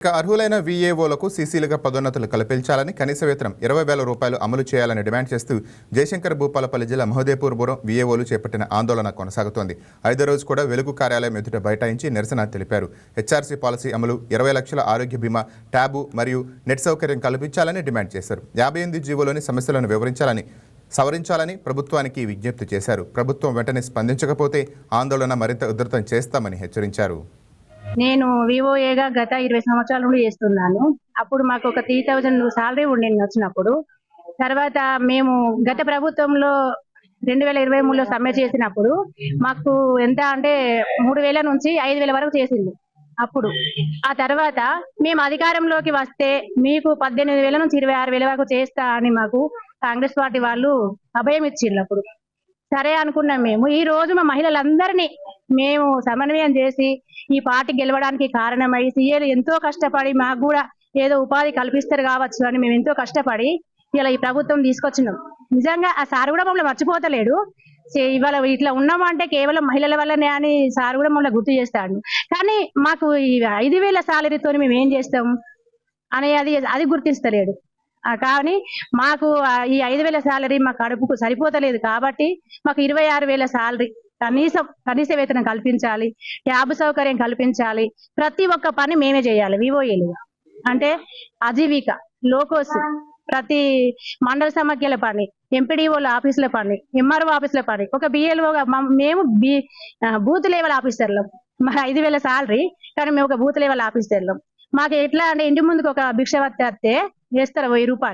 ఇక అర్హులైన వీఏఓలకు సీసీలుగా పదోన్నతులు కల్పించాలని కనీస వేతనం 20,000 రూపాయలు అమలు చేయాలని డిమాండ్ చేస్తూ జయశంకర్ భూపాలపల్లి జిల్లా మహదేవ్పూర్ వీఏఓలు చేపట్టిన ఆందోళన కొనసాగుతోంది. 5వ రోజు కూడా వెలుగు కార్యాలయం ఎదుట బైఠాయించి నిరసన తెలిపారు. హెచ్ఆర్సీ పాలసీ అమలు, 20 లక్షల ఆరోగ్య బీమా, ట్యాబు మరియు నెట్ సౌకర్యం కల్పించాలని డిమాండ్ చేశారు. 58 జీవోలోని సమస్యలను వివరించాలని, సవరించాలని ప్రభుత్వానికి విజ్ఞప్తి చేశారు. ప్రభుత్వం వెంటనే స్పందించకపోతే ఆందోళన మరింత ఉధృతం చేస్తామని హెచ్చరించారు. నేను వివోఏగా గత 20 సంవత్సరాల నుండి చేస్తున్నాను. అప్పుడు మాకు ఒక 3,000 సాలరీ ఉండేది వచ్చినప్పుడు. తర్వాత మేము గత ప్రభుత్వంలో 2023లో సమ్మె చేసినప్పుడు మాకు ఎంత అంటే 3,000 నుంచి 5,000 వరకు చేసింది అప్పుడు. ఆ తర్వాత మేము అధికారంలోకి వస్తే మీకు 18,000 నుంచి 26,000 వరకు చేస్తా అని మాకు కాంగ్రెస్ పార్టీ వాళ్ళు అభయం ఇచ్చిండ్రు. అప్పుడు సరే అనుకున్నాం. మేము ఈ రోజు మా మహిళలందరినీ మేము సమన్వయం చేసి ఈ పార్టీ గెలవడానికి కారణమై సీఏలు ఎంతో కష్టపడి మాకు కూడా ఏదో ఉపాధి కల్పిస్తారు కావచ్చు అని మేము ఎంతో కష్టపడి ఇలా ఈ ప్రభుత్వం తీసుకొచ్చినాం. నిజంగా ఆ సార్ కూడా మమ్మల్ని మర్చిపోతలేడు. ఇవాళ ఇట్లా ఉన్నామంటే కేవలం మహిళల వల్లనే అని సార్ కూడా మమ్మల్ని గుర్తు చేస్తాడు. కానీ మాకు ఈ 5,000 సాలరీతో మేము ఏం చేస్తాం అని అది గుర్తిస్తలేడు. కానీ మాకు ఈ 5,000 సాలరీ మా కడుపుకు సరిపోతలేదు కాబట్టి మాకు 26,000 సాలరీ కనీస వేతనం కల్పించాలి, ట్యాబ్ సౌకర్యం కల్పించాలి. ప్రతి ఒక్క పని మేమే చేయాలి వివోఏలుగా. అంటే అజీవిక, లోకోస్, ప్రతి మండల సమాఖ్యల పని, ఎంపీడీఓల ఆఫీసుల పని, ఎంఆర్ఓ ఆఫీసుల పని, ఒక బిఎల్ఓగా మేము బూత్ లెవెల్ ఆఫీసర్లం. మా 5,000 సాలరీ కానీ మేము ఒక బూత్ లెవెల్ ఆఫీసర్లం. మాకు ఎట్లా అంటే ఇంటి ముందుకు ఒక భిక్ష వస్తే వేస్తారు 1,000 రూపాయలు.